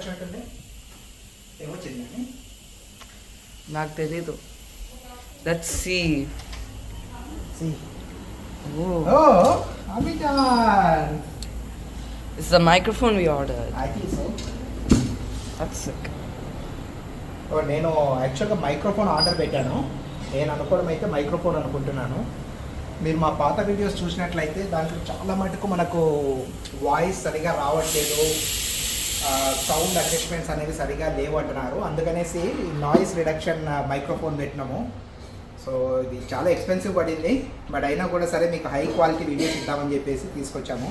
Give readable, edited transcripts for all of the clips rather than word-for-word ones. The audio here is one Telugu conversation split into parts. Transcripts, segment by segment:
వచ్చినట్టుంది. ఏమొచ్చిందని నాకు తెలీదు. Let's see. Amitan. It's the microphone we ordered. I think so. That's sick. నేను యాక్చువల్గా మైక్రోఫోన్ ఆర్డర్ పెట్టాను. నేను అనుకోవడం అయితే మైక్రోఫోన్ అనుకుంటున్నాను. మీరు మా పాత వీడియోస్ చూసినట్లయితే దాంట్లో చాలా మటుకు మనకు వాయిస్ సరిగా రావట్లేదు, సౌండ్ అడ్జస్ట్మెంట్స్ అనేవి సరిగా లేవు అంటున్నారు. అందుకనేసి నాయిస్ రిడక్షన్ మైక్రోఫోన్ పెట్టినాము. సో ఇది చాలా ఎక్స్పెన్సివ్ పడింది, బట్ అయినా కూడా సరే మీకు హై క్వాలిటీ వీడియోస్ ఇద్దామని చెప్పేసి తీసుకొచ్చాము.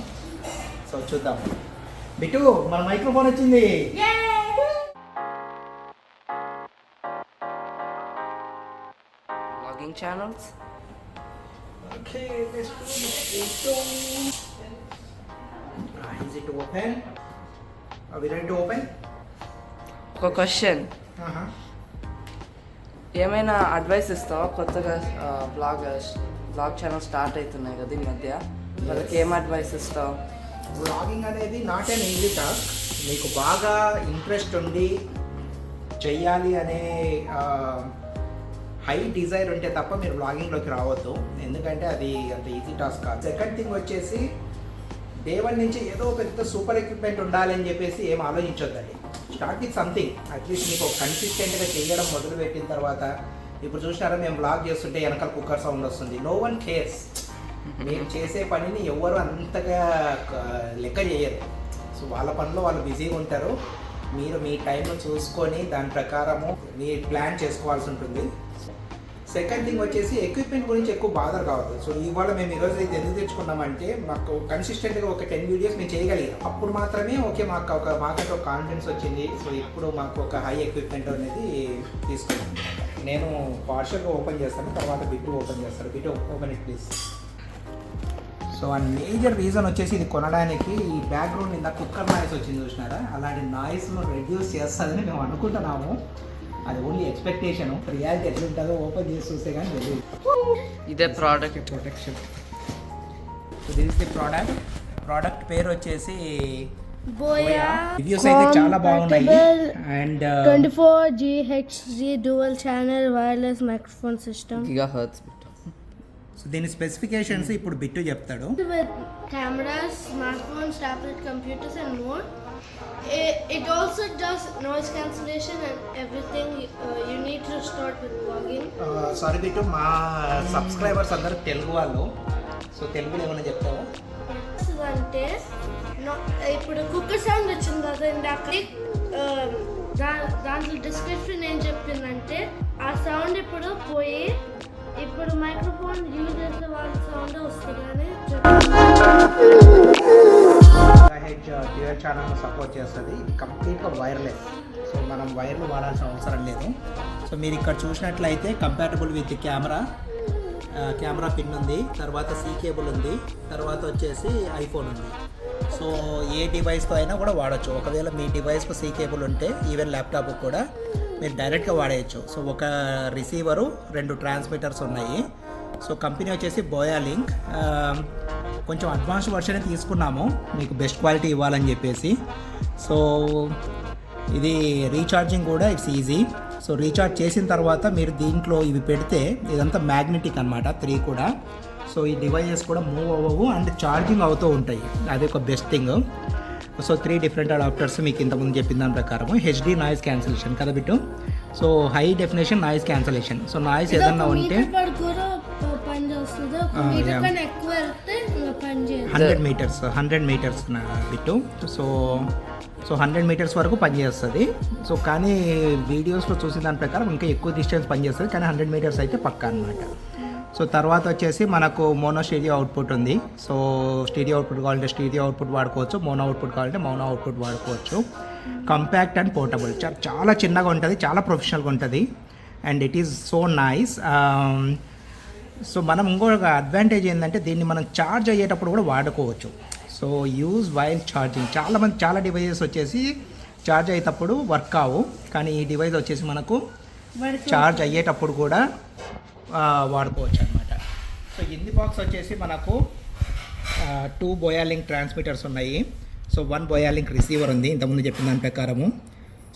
సో చూద్దాం. బిట్టు మన మైక్రోఫోన్ వచ్చింది. Vlogging channels. Okay, let's do it. Is it open? Are we ready to open? ఒక క్వశ్చన్, ఏమైనా అడ్వైస్ ఇస్తావా? కొత్తగా బ్లాగ్ ఛానల్ స్టార్ట్ అవుతున్నాయి కదా ఈ మధ్య, వాళ్ళకి ఏం అడ్వైస్ ఇస్తావు? బ్లాగింగ్ అనేది నాట్ అన్ ఈజీ టాస్క్. మీకు బాగా ఇంట్రెస్ట్ ఉండి చెయ్యాలి అనే హై డిజైర్ ఉంటే తప్ప మీరు బ్లాగింగ్లోకి రావద్దు, ఎందుకంటే అది అంత ఈజీ టాస్క్ కాదు. సెకండ్ థింగ్ వచ్చేసి డే 1 నుంచి ఏదో పెద్ద సూపర్ ఎక్విప్మెంట్ ఉండాలి అని చెప్పేసి ఏం ఆలోచించొద్దండి. Start with something. అట్లీస్ట్ మీకు కన్సిస్టెంట్గా చేయడం మొదలుపెట్టిన తర్వాత, ఇప్పుడు చూసినారా మేము బ్లాగ్ చేస్తుంటే వెనకాల కుక్కర్ సౌండ్ వస్తుంది. No one cares. మీరు చేసే పనిని ఎవరు అంతగా లెక్క చేయరు. సో వాళ్ళ పనిలో వాళ్ళు బిజీగా ఉంటారు. మీరు మీ టైంను చూసుకొని దాని ప్రకారము మీరు ప్లాన్ చేసుకోవాల్సి ఉంటుంది. సెకండ్ థింగ్ వచ్చేసి ఎక్విప్మెంట్ గురించి ఎక్కువ బాధ కావద్దు. సో ఇవాళ మేము ఈరోజు అయితే ఎందుకు తెచ్చుకున్నామంటే, మాకు కన్సిస్టెంట్గా ఒక 10 వీడియోస్ మేము చేయగలిగాం. అప్పుడు మాత్రమే ఓకే మాకంటే ఒక కాన్ఫిడెన్స్ వచ్చింది. సో ఇప్పుడు మాకు ఒక హై ఎక్విప్మెంట్ అనేది తీసుకున్నాం. నేను పార్షల్గా ఓపెన్ చేస్తాను, తర్వాత బిట్టు ఓపెన్ చేస్తాను. Bittu open it please. So ఆ మేజర్ రీజన్ వచ్చేసి ఇది కొనడానికి ఈ బ్యాక్గ్రౌండ్ ఇంత కుక్కర్ నాయిస్ వచ్చింది చూసినారా, అలాంటి నాయిస్ను రెడ్యూస్ చేస్తుందని మేము అనుకుంటున్నాము. అది ఓన్లీ ఎక్స్పెక్టేషన్. రియాలిటీ ఎట్లుంటుందో ఓపెన్ చేసి చూస్తే కానీ తెలియదు. ఇదే product protection. So this is the product పేరు వచ్చేసి బోయా. రివ్యూస్ అయితే చాలా బాగున్నాయి. And 24 GHz dual channel wireless microphone system. Gigahertz. So దీని స్పెసిఫికేషన్స్ ఇప్పుడు బిట్టు చెప్తాడు. With cameras, smartphones, tablet computers and more. It also does noise cancellation and everything you need to start with vlogging. Sorry Bittu, మా సబ్స్క్రైబర్స్ అందరూ తెలుగు వాళ్ళు. సో తెలుగులో ఏమైనా చెప్తావా? అంటే ఇప్పుడు కుక్కర్ సౌండ్ వచ్చింది కదా ఇందాక, దాంట్లో డిస్క్రిప్షన్ ఏం చెప్పిందంటే ఆ సౌండ్ ఇప్పుడు పోయి ఇప్పుడు మైక్రోఫోన్ యూజ్ చేసే వాళ్ళ సౌండ్ వస్తుందని డ్యూయల్ ఛానల్ను సపోర్ట్ చేస్తుంది. ఇది కంప్లీట్గా వైర్లెస్. సో మనం వైర్లు వాడాల్సిన అవసరం లేదు. సో మీరు ఇక్కడ చూసినట్లయితే కంపాటబుల్ విత్ కెమెరా పిన్ ఉంది, తర్వాత C కేబుల్ ఉంది, తర్వాత వచ్చేసి ఐఫోన్ ఉంది. సో ఏ డివైస్తో అయినా కూడా వాడచ్చు. ఒకవేళ మీ డివైస్కు C కేబుల్ ఉంటే ఈవెన్ ల్యాప్టాప్కి కూడా మీరు డైరెక్ట్గా వాడేయచ్చు. సో ఒక రిసీవరు, 2 ట్రాన్స్మిటర్స్ ఉన్నాయి. సో కంపెనీ వచ్చేసి బోయా లింక్. కొంచెం అడ్వాన్స్డ్ వర్షన్ తీసుకున్నాము మీకు బెస్ట్ క్వాలిటీ ఇవ్వాలని చెప్పేసి. సో ఇది రీఛార్జింగ్ కూడా ఇట్స్ ఈజీ. సో రీఛార్జ్ చేసిన తర్వాత మీరు దీంట్లో ఇవి పెడితే ఇదంతా మ్యాగ్నెటిక్ అనమాట, 3 కూడా. సో ఈ డివైజెస్ కూడా మూవ్ అవ్వవు అండ్ ఛార్జింగ్ అవుతూ ఉంటాయి. అది ఒక best thing. So 3 different adapters మీకు ఇంతకుముందు చెప్పిన దాని ప్రకారం. HD నాయిస్ క్యాన్సిలేషన్ కదా Bittu. So high definition noise cancellation. So noise ఏదన్నా ఉంటే 100 మీటర్స్ బిట్టు. సో 100 మీటర్స్ వరకు పనిచేస్తుంది. సో కానీ వీడియోస్లో చూసిన దాని ప్రకారం ఇంకా ఎక్కువ డిస్టెన్స్ పనిచేస్తుంది, కానీ 100 మీటర్స్ అయితే పక్కా అనమాట. సో తర్వాత వచ్చేసి మనకు మోనో స్టీరియో అవుట్పుట్ ఉంది. సో స్టీరియో అవుట్పుట్ కావాలంటే స్టీరియో అవుట్పుట్ వాడుకోవచ్చు, మోనో అవుట్పుట్ కావాలంటే మోనో అవుట్పుట్ వాడుకోవచ్చు. Compact and portable. చాలా చిన్నగా ఉంటుంది, చాలా ప్రొఫెషనల్గా ఉంటుంది and it is so nice. So మనం ఇంకొక అడ్వాంటేజ్ ఏంటంటే దీన్ని మనం ఛార్జ్ అయ్యేటప్పుడు కూడా వాడుకోవచ్చు. So use while charging. చాలా డివైజెస్ వచ్చేసి ఛార్జ్ అయ్యేటప్పుడు వర్క్ కావు, కానీ ఈ డివైస్ వచ్చేసి మనకు ఛార్జ్ అయ్యేటప్పుడు కూడా వాడుకోవచ్చు అనమాట. సో ఇన్ ది బాక్స్ వచ్చేసి మనకు 2 బోయా లింక్ ట్రాన్స్మిటర్స్ ఉన్నాయి. So so 1 via link receiver ఉంది ఇంతకుముందు చెప్పిన దాని ప్రకారము.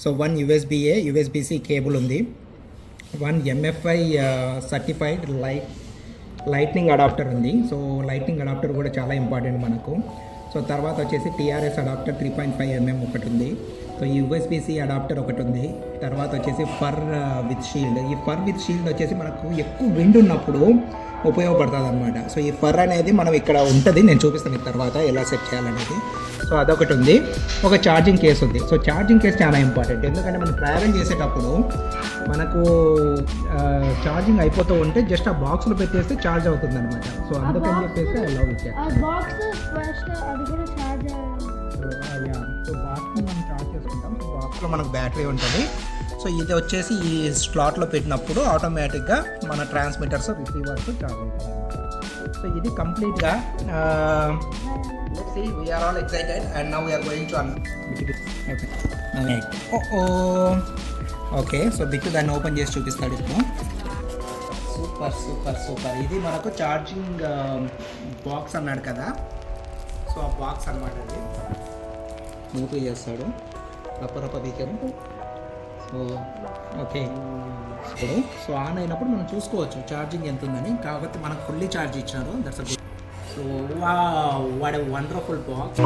సో 1 USB-A USB-C కేబుల్ ఉంది. 1 MFI సర్టిఫైడ్ లైట్నింగ్ అడాప్టర్ ఉంది. సో లైట్నింగ్ అడాప్టర్ కూడా చాలా ఇంపార్టెంట్ మనకు. సో తర్వాత వచ్చేసి TRS అడాప్టర్ 3.5 mm ఒకటి ఉంది. సో USB-C అడాప్టర్ ఒకటి ఉంది. తర్వాత వచ్చేసి ఫర్ విత్ షీల్డ్. ఈ ఫర్ విత్ షీల్డ్ వచ్చేసి మనకు ఎక్కువ విండ్ ఉన్నప్పుడు ఉపయోగపడుతుంది అనమాట. సో ఈ ఫర్ అనేది మనం ఇక్కడ ఉంటుంది, నేను చూపిస్తాను మీకు తర్వాత ఎలా సెట్ చేయాలనేది. సో అదొకటి ఉంది. ఒక ఛార్జింగ్ కేస్ ఉంది. సో ఛార్జింగ్ కేస్ చాలా ఇంపార్టెంట్, ఎందుకంటే మనం ట్రావెల్ చేసేటప్పుడు మనకు ఛార్జింగ్ అయిపోతూ ఉంటే జస్ట్ ఆ బాక్స్లో పెట్టేస్తే ఛార్జ్ అవుతుంది అనమాట. సో అందుకని చెప్పేసి అలా ఇచ్చారు. సో బాక్స్ని మనం ఛార్జ్ చేసుకుంటాం. సో బాక్స్లో మనకు బ్యాటరీ ఉంటుంది. సో ఇది వచ్చేసి ఈ స్లాట్లో పెట్టినప్పుడు ఆటోమేటిక్గా మన ట్రాన్స్మిటర్స్ రిసీవర్స్ ఛార్జ్ అవుతాయి అనమాట. సో ఇది కంప్లీట్గా let's see, we are all excited and now we are going to okay. So Bittu దాన్ని ఓపెన్ చేసి చూపిస్తాడు ఇప్పుడు. Super super super. ఇది మనకు ఛార్జింగ్ బాక్స్ అన్నాడు కదా, సో ఆ బాక్స్ అన్నమాట. అది మూవ్ చేస్తాడు రప్ప beaker. So okay, so on అయినప్పుడు మనం చూసుకోవచ్చు ఛార్జింగ్ ఎంత ఉందని. కాబట్టి మనకు ఫుల్లీ ఛార్జ్ ఇచ్చారు. That's a good. So what a wonderful box.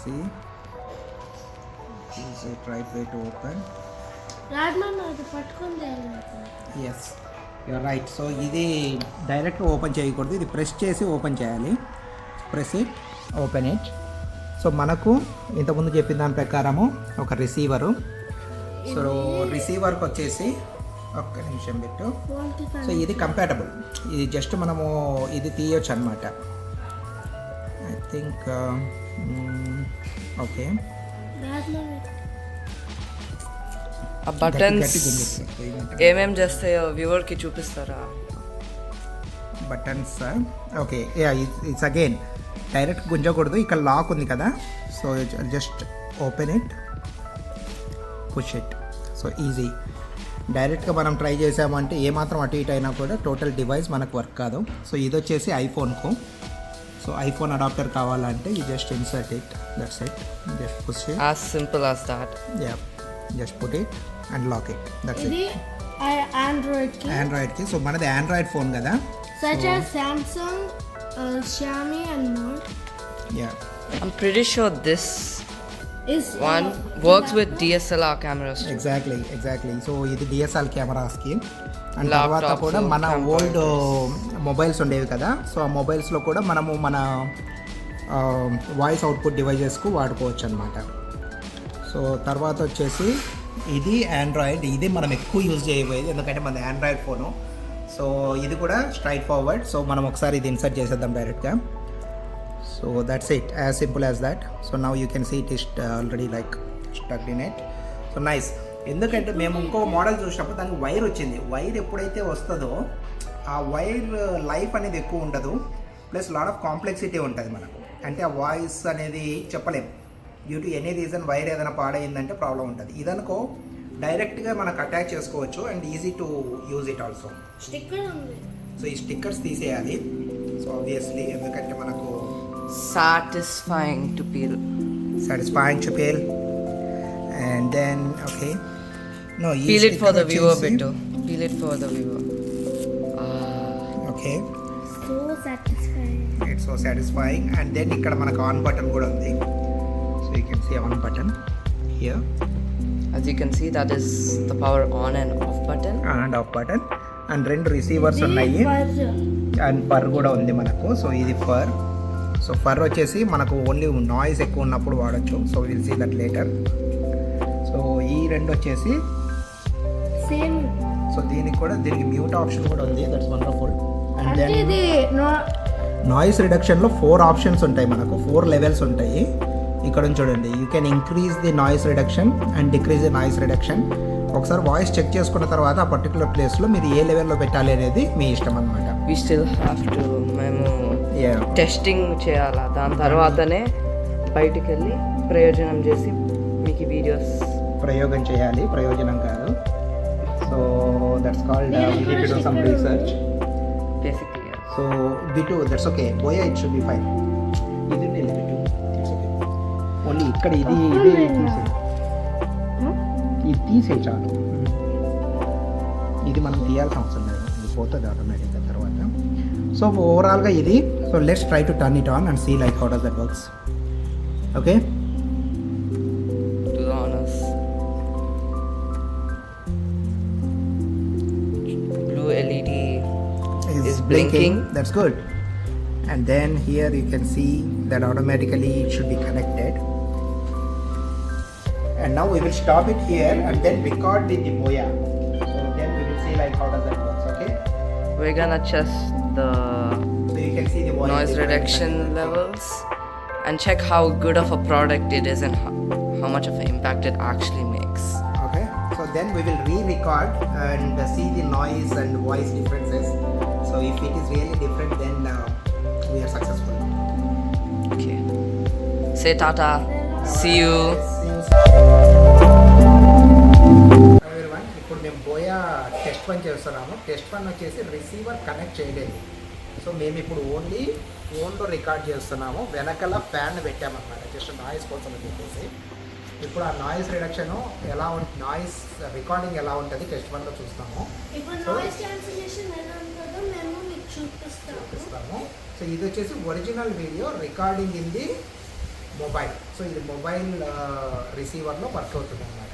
See, this is a right way to open. Yes, you are right. So ఇది డైరెక్ట్గా ఓపెన్ చేయకూడదు, ఇది ప్రెస్ చేసి ఓపెన్ చేయాలి. Press it, open it. So మనకు ఇంతకుముందు చెప్పిన దాని ప్రకారము ఒక రిసీవరు. సో రిసీవర్కి వచ్చేసి ఒక్క నిమిషం పెట్టు. సో ఇది కంపాటబుల్, ఇది జస్ట్ మనము ఇది తీయొచ్చు అనమాట. I think okay. ఆ బటన్స్ ఏమేం చేస్తాయో వ్యూవర్కి చూపిస్తారా? Buttons okay, it's again direct గుంజకూడదు, ఇక్కడ లాక్ ఉంది కదా. So just open it, push it. So easy. డైరెక్ట్గా మనం ట్రై చేసామంటే ఏమాత్రం అటు ఇటు అయినా కూడా టోటల్ డివైస్ మనకు వర్క్ కాదు. సో ఇది వచ్చేసి ఐఫోన్కు. సో ఐఫోన్ అడాప్టర్ కావాలంటే you just insert it, that's it. Just push it, as simple as that. Yeah, just put it and lock it, that's it. ఆండ్రాయిడ్కి. సో మనది ఆండ్రాయిడ్ ఫోన్ కదా, such as Samsung, Xiaomi and more. Yeah, I'm pretty sure this Is one works with DSLR cameras too. Exactly. So ఇది డిఎస్ఎల్ఆర్ కెమెరాస్కి. అండ్ Laptops, తర్వాత కూడా మన camcorders. ఓల్డ్ మొబైల్స్ ఉండేవి కదా, సో ఆ మొబైల్స్లో కూడా మనము మన వాయిస్ అవుట్పుట్ డివైజెస్కు వాడుకోవచ్చు అనమాట. సో తర్వాత వచ్చేసి ఇది ఆండ్రాయిడ్. ఇది మనం ఎక్కువ యూజ్ చేయబోయేది, ఎందుకంటే మన ఆండ్రాయిడ్ ఫోను. సో ఇది కూడా స్ట్రైట్ ఫార్వర్డ్. సో మనం ఒకసారి ఇది ఇన్సర్ట్ చేసేద్దాం డైరెక్ట్గా. So that's it, as simple as that. So now you can see it is already like stucked in it. So nice. ఎందుకంటే మేము ఇంకో మోడల్ చూసినప్పుడు దానికి వైర్ వచ్చింది. వైర్ ఎప్పుడైతే వస్తుందో ఆ వైర్ లైఫ్ అనేది ఎక్కువ ఉండదు, ప్లస్ లాట్ ఆఫ్ కాంప్లెక్సిటీ ఉంటుంది మనకు. అంటే ఆ వాయిస్ అనేది చెప్పలేం, due to any reason wire ఏదైనా పాడైందంటే ప్రాబ్లం ఉంటుంది. ఇదనుకో డైరెక్ట్గా మనకు అటాచ్ చేసుకోవచ్చు and easy to use it also. sticker ఉంది. సో ఈ స్టిక్కర్స్ తీసేయాలి. సో ఆబ్వియస్లీ ఎందుకంటే మనకు Satisfying to peel. satisfying to peel. And then okay, no, Peel it for the viewer better. Peel it for the viewer. Okay, So satisfying. it's so satisfying. And then ఇక్కడ మనకు ఆన్ బటన్ కూడా ఉంది. So you can see on button here. As you can see, that is the power on and off button. And off button. And రెండు రిసీవర్స్ ఉన్నాయి. అండ్ ఫర్ కూడా ఉంది మనకు. సో ఇది ఫర్. సో ఫర్ వచ్చేసి మనకు ఓన్లీ నాయిస్ ఎక్కువ ఉన్నప్పుడు వాడచ్చు. So will see that later. So ఈ రెండు వచ్చేసి Same. సో దీనికి మ్యూట్ ఆప్షన్ కూడా ఉంది. That's wonderful. అండ్ అంటే దెన్ ఇది నాయిస్ రిడక్షన్లో 4 ఆప్షన్స్ ఉంటాయి మనకు, 4 లెవెల్స్ ఉంటాయి. ఇక్కడ చూడండి, you can increase the noise reduction and decrease the noise reduction. ఒకసారి వాయిస్ చెక్ చేసుకున్న తర్వాత ఆ పర్టికులర్ ప్లేస్లో మీరు ఏ లెవెల్లో పెట్టాలి అనేది మీ ఇష్టం అనమాట. We still have to మేము టెస్టింగ్ చేయాలా, దాని తర్వాతనే బయటికి వెళ్ళి ప్రయోజనం చేసి మీకు వీడియోస్ ప్రయోగం చేయాలి, ప్రయోజనం కాదు. So that's called we need to do some research. So but that's okay Boya it should be fine. ఇది బిటు ఇట్స్ ఓకే. ఓన్లీ ఇక్కడ ఇది తీసేయి, ఇది తీసేయి చాలు. ఇది మనం తీయాల్సిన అవసరం లేదు, ఇది పోతుంది ఆటోమేటిక్గా తర్వాత. సో ఓవరాల్గా ఇది. So let's try to turn it on and see like how does that works. Okay, Do the honors. Blue LED is blinking. That's good. And then here you can see that automatically it should be connected. And now we will stop it here and then record the Boya. So then we will see like how does that works. Okay, We're gonna test the so you can see the voice noise difference. reduction levels and check how good of a product it is and how much of an impact it actually makes. Okay, so then we will re-record and see the noise and voice differences. So if it is really different, then we are successful. Okay. Say tata. See you. Everyone, ఇప్పుడు మేము బోయా టెస్ట్ వన్ చేస్తున్నాము. టెస్ట్ వన్ వచ్చేసి రిసీవర్ కనెక్ట్ చేయలేదు. సో మేము ఇప్పుడు ఓన్లీ ఫోన్లో రికార్డ్ చేస్తున్నాము. వెనకాల ఫ్యాన్ పెట్టామన్నమాట జస్ట్ నాయిస్ కోసం అని చెప్పేసి. ఇప్పుడు ఆ నాయిస్ రిడక్షన్ ఎలా ఉంటుంది, నాయిస్ రికార్డింగ్ ఎలా ఉంటుంది టెస్ట్ వన్లో చూస్తాము. ఇప్పుడు నాయిస్ క్యాన్సిలేషన్ ఎలా ఉంటుందో మేము మీకు చూపిస్తాము. సో ఇది వచ్చేసి original video recording in the mobile. So ఇది మొబైల్ రిసీవర్లో వర్క్ అవుతుంది అన్నమాట.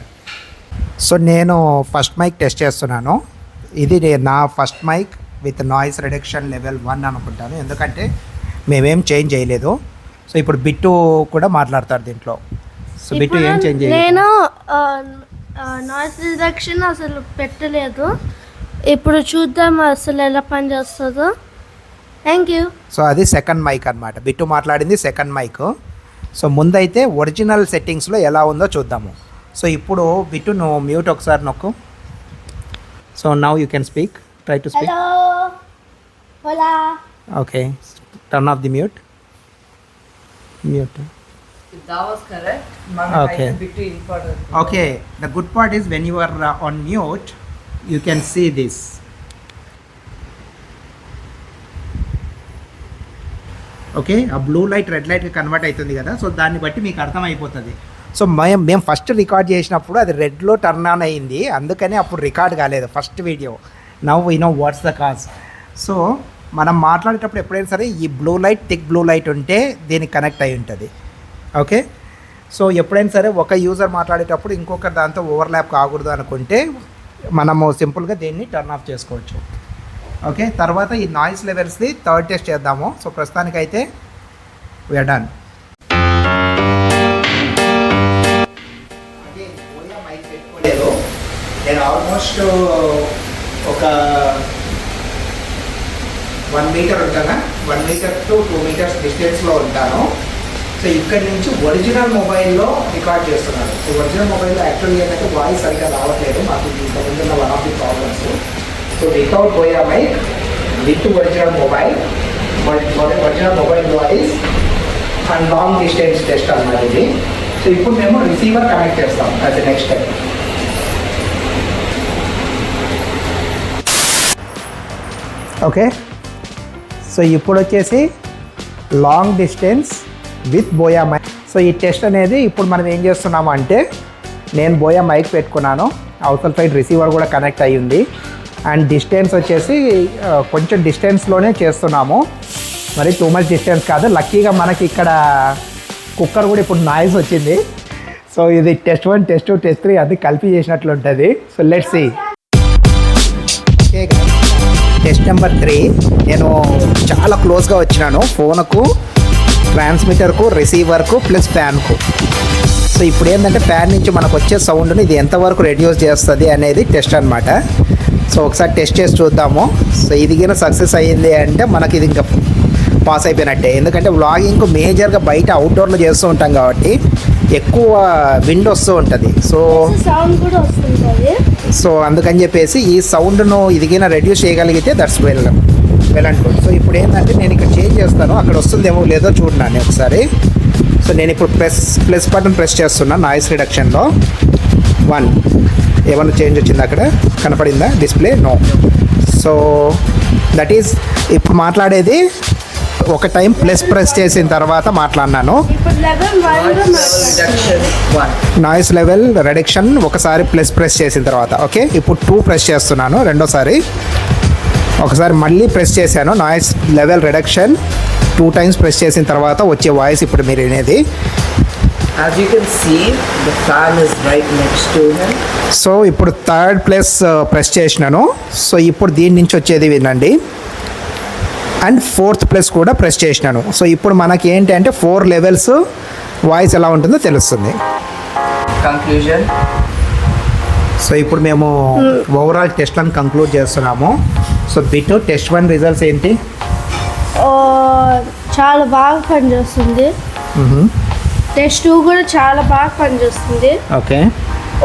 సో నేను ఫస్ట్ మైక్ టెస్ట్ చేస్తున్నాను. ఇది నా first mic with noise reduction level 1 అనుకుంటాను, ఎందుకంటే మేమేం చేంజ్ చేయలేదు. సో ఇప్పుడు బిట్టు కూడా మాట్లాడతారు దీంట్లో. సో బిట్టు ఏం చేంజ్ చేయలేదు. నేను నాయిస్ రిడక్షన్ అసలు పెట్టలేదు. ఇప్పుడు చూద్దాం అసలు ఎలా పనిచేస్తుందో. Thank you. సో అది సెకండ్ మైక్ అన్నమాట. బిట్టు మాట్లాడింది సెకండ్ మైక్. సో ముందైతే ఒరిజినల్ సెట్టింగ్స్లో ఎలా ఉందో చూద్దాము. సో ఇప్పుడు బిట్టు నువ్వు మ్యూట్ ఒకసారి నొక్కు. So now you can speak, try to speak. Hello, హోలా. Okay, turn off the mute. If that was correct, Okay. Okay, the good part is when you are on mute, you can see this. Okay, ఆ బ్లూ లైట్ రెడ్ లైట్కి కన్వర్ట్ అవుతుంది కదా. సో దాన్ని బట్టి మీకు అర్థమైపోతుంది. సో మేము ఫస్ట్ రికార్డ్ చేసినప్పుడు అది రెడ్లో టర్న్ ఆన్ అయ్యింది, అందుకని అప్పుడు రికార్డ్ కాలేదు first video. Now we know what's the cause. So మనం మాట్లాడేటప్పుడు ఎప్పుడైనా సరే ఈ blue light, thick blue light ఉంటే దీనికి కనెక్ట్ అయి ఉంటుంది. ఓకే, సో ఎప్పుడైనా సరే ఒక యూజర్ మాట్లాడేటప్పుడు ఇంకొక దాంతో ఓవర్లాప్ కాకూడదు అనుకుంటే మనము సింపుల్గా దీన్ని టర్న్ ఆఫ్ చేసుకోవచ్చు. ఓకే, తర్వాత ఈ నాయిస్ లెవెల్స్ది థర్డ్ టెస్ట్ చేద్దాము. సో ప్రస్తుతానికైతే వీఆర్ డన్. మైక్ పెట్టుకోలేదు, నేను ఆల్మోస్ట్ ఒక 1 మీటర్ ఉంటాను, 1 మీటర్ టు 2 మీటర్స్ డిస్టెన్స్లో ఉంటాను. సో ఇక్కడ నుంచి ఒరిజినల్ మొబైల్లో రికార్డ్ చేస్తున్నాను. సో ఒరిజినల్ మొబైల్లో యాక్చువల్గా ఏంటంటే వాయిస్ సరిగ్గా రావట్లేదు, మాకు ఇంతకుముందు ఉన్న one of the problems. So without Boya mic with original mobile, original mobile voice and long distance test అన్నమాట ఇది. సో ఇప్పుడు మేము రిసీవర్ కనెక్ట్ చేస్తాం as a next step. Okay, so ఇప్పుడు వచ్చేసి long distance with Boya mic. So ఈ టెస్ట్ అనేది ఇప్పుడు మనం ఏం చేస్తున్నాము అంటే, నేను బోయా మైక్ పెట్టుకున్నాను, అవతల సైడ్ రిసీవర్ కూడా కనెక్ట్ అయ్యి ఉంది, అండ్ డిస్టెన్స్ వచ్చేసి కొంచెం డిస్టెన్స్లోనే చేస్తున్నాము, మరి టూ మచ్ డిస్టెన్స్ కాదు. లక్కీగా మనకి ఇక్కడ కుక్కర్ కూడా ఇప్పుడు నాయిస్ వచ్చింది. సో ఇది టెస్ట్ 1, టెస్ట్ 2, టెస్ట్ 3 అది కలిపి చేసినట్లు ఉంటుంది. So let's see. Test number 3 నేను చాలా క్లోజ్గా వచ్చినాను ఫోన్కు, ట్రాన్స్మిటర్కు, రిసీవర్కు ప్లస్ ఫ్యాన్కు. సో ఇప్పుడు ఏంటంటే ఫ్యాన్ నుంచి మనకు వచ్చే సౌండ్ని ఇది ఎంతవరకు రెడ్యూస్ చేస్తుంది అనేది టెస్ట్ అనమాట. సో ఒకసారి టెస్ట్ చేసి చూద్దాము. సో ఇది కింద సక్సెస్ అయ్యింది అంటే మనకి ఇది ఇంకా పాస్ అయిపోయినట్టే, ఎందుకంటే వ్లాగింగ్కు మేజర్గా బయట అవుట్డోర్లో చేస్తూ ఉంటాం కాబట్టి ఎక్కువ విండ్ వస్తూ ఉంటుంది. సౌండ్ కూడా వస్తుంటుంది. సో అందుకని చెప్పేసి ఈ సౌండ్ను ఇదిగిన రెడ్యూస్ చేయగలిగితే దట్స్ వెల్ అంటుంది. సో ఇప్పుడు ఏంటంటే నేను ఇక్కడ చేంజ్ చేస్తాను, అక్కడ వస్తుందేమో లేదో చూడండి ఒకసారి. సో నేను ఇప్పుడు ప్లస్ బటన్ ప్రెస్ చేస్తున్నా నాయిస్ రిడక్షన్లో 1. ఏమైనా చేంజ్ వచ్చిందా అక్కడ కనపడిందా display? No. So that is ఇప్పుడు మాట్లాడేది ఒక టైం ప్రెస్ చేసిన తర్వాత మాట్లాడినాను. ఇప్పుడు లెవెల్ 1 నాయిస్ లెవెల్ రిడక్షన్ ఒకసారి ప్రెస్ చేసిన తర్వాత. ఓకే, ఇప్పుడు 2 ప్రెస్ చేస్తున్నాను రెండోసారి. ఒకసారి మళ్ళీ ప్రెస్ చేశాను. Noise level reduction 2 times press చేసిన తర్వాత వచ్చే వాయిస్ ఇప్పుడు మీరు వినేది. As you can see, the fan is right next to him. So ఇప్పుడు 3rd ప్లస్ ప్రెస్ చేసినాను. సో ఇప్పుడు దీని నుంచి వచ్చేది వినండి. అండ్ 4th ప్లస్ కూడా ప్రెస్ చేసినాను. సో ఇప్పుడు మనకి ఏంటంటే 4 levels వాయిస్ ఎలా ఉంటుందో తెలుస్తుంది. Conclusion. సో ఇప్పుడు మేము ఓవరాల్ టెస్ట్లను కంక్లూడ్ చేస్తున్నాము. సో బిట్ టెస్ట్ 1 రిజల్ట్స్ ఏంటి? చాలా బాగా పనిచేస్తుంది. టెస్ట్ 2 కూడా చాలా బాగా పనిచేస్తుంది. ఓకే,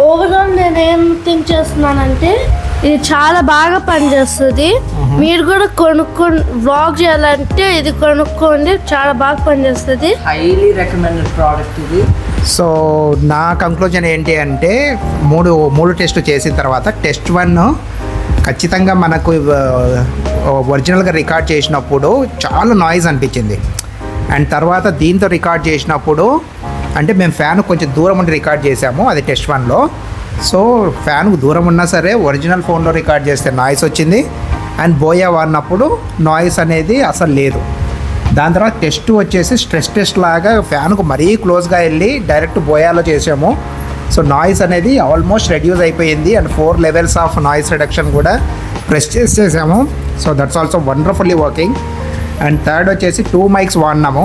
ఓవరాల్ నేను ఏం థింక్ చేస్తున్నానంటే ఇది చాలా బాగా పనిచేస్తుంది. మీరు కూడా కొనుక్కొని వ్లాగ్ చేయాలంటే ఇది కొనుక్కోండి, చాలా బాగా పనిచేస్తుంది. Highly recommended product ఇది. సో నా కంక్లూజన్ ఏంటి అంటే మూడు టెస్ట్ చేసిన తర్వాత టెస్ట్ 1 ఖచ్చితంగా మనకు ఒరిజినల్గా రికార్డ్ చేసినప్పుడు చాలా నాయిస్ అనిపించింది. అండ్ తర్వాత దీంతో రికార్డ్ చేసినప్పుడు అంటే మేము ఫ్యాన్ కొంచెం దూరం ఉండి రికార్డ్ చేసాము, అది టెస్ట్ 1లో. సో ఫ్యాన్ దూరం ఉన్నా సరే ఒరిజినల్ ఫోన్లో రికార్డ్ చేస్తే నాయిస్ వచ్చింది. అండ్ బోయా వాడినప్పుడు నాయిస్ అనేది అసలు లేదు. దాని తర్వాత టెస్ట్ వచ్చేసి స్ట్రెస్ టెస్ట్ లాగా ఫ్యాన్కు మరీ క్లోజ్గా వెళ్ళి డైరెక్ట్ బోయాలో చేసాము. సో నాయిస్ అనేది ఆల్మోస్ట్ రెడ్యూస్ అయిపోయింది. And 4 levels of noise reduction కూడా ప్రెస్ చేసాము. So that's also wonderfully working. And 3rd వచ్చేసి 2 mics వాడినాము.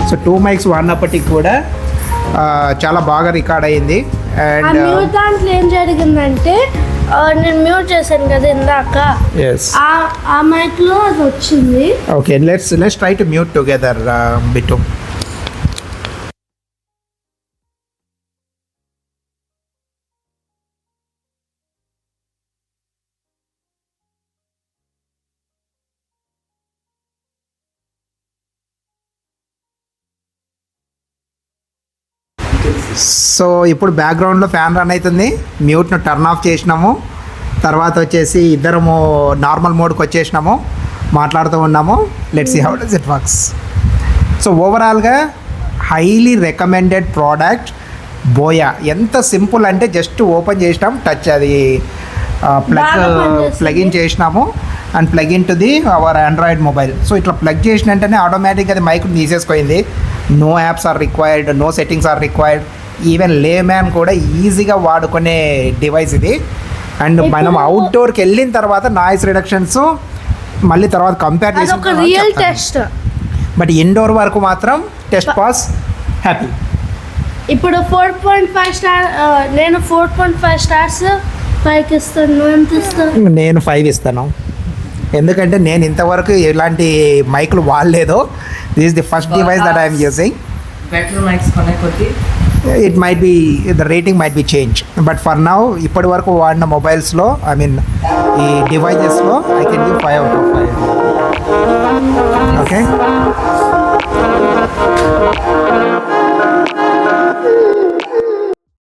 సో 2 mics వాడినప్పటికి కూడా చాలా బాగా రికార్డ్ అయ్యింది. అండ్ మ్యూట్ దాంట్లో ఏం జరిగిందంటే నేను మ్యూట్ చేశాను కదా ఇందాక, ఆ మైక్ లో అది వచ్చింది. Okay, let's try to mute together Bittu. So ఇప్పుడు బ్యాక్గ్రౌండ్లో ఫ్యాన్ రన్ అవుతుంది. మ్యూట్ను టర్న్ ఆఫ్ చేసినాము. తర్వాత వచ్చేసి ఇద్దరము నార్మల్ మోడ్కి వచ్చేసినాము, మాట్లాడుతూ ఉన్నాము. Let's see how does it works. So ఓవరాల్గా హైలీ రికమెండెడ్ ప్రోడక్ట్ బోయా. ఎంత సింపుల్ అంటే జస్ట్ ఓపెన్ చేసినాం, టచ్ అది ప్లగ్ ఇన్ చేసినాము and plug in to the our Android mobile. So ఇట్లా ప్లగ్ చేసిన వెంటనే ఆటోమేటిక్గా అది మైక్ తీసేసుకుంది. No apps are required, no settings are required. Even layman కూడా ఈజీగా వాడుకునే డివైస్ ఇది. అండ్ మనం అవుట్డోర్కి వెళ్ళిన తర్వాత నాయిస్ రిడక్షన్స్ మళ్ళీ తర్వాత కంపేర్ చేసి, బట్ ఇండోర్ వరకు మాత్రం టెస్ట్ పాస్ హ్యాపీ. ఇప్పుడు 4.5 స్టార్, నేను 4.5 స్టార్స్ 5 ఇస్తాను. నువ్వు ఎంత ఇస్తాను? నేను 5 ఇస్తాను. ఎందుకంటే నేను ఇంతవరకు ఎలాంటి మైకులు వాడలేదు. This is the first device that I'm using. Better mics కొనే కొద్ది it might be the rating might be change, but for now ఇప్పటి వరకు వాడిన మొబైల్స్లో ఐ మీన్ ఈ డివైజెస్లో I can give 5 out of 5. Okay.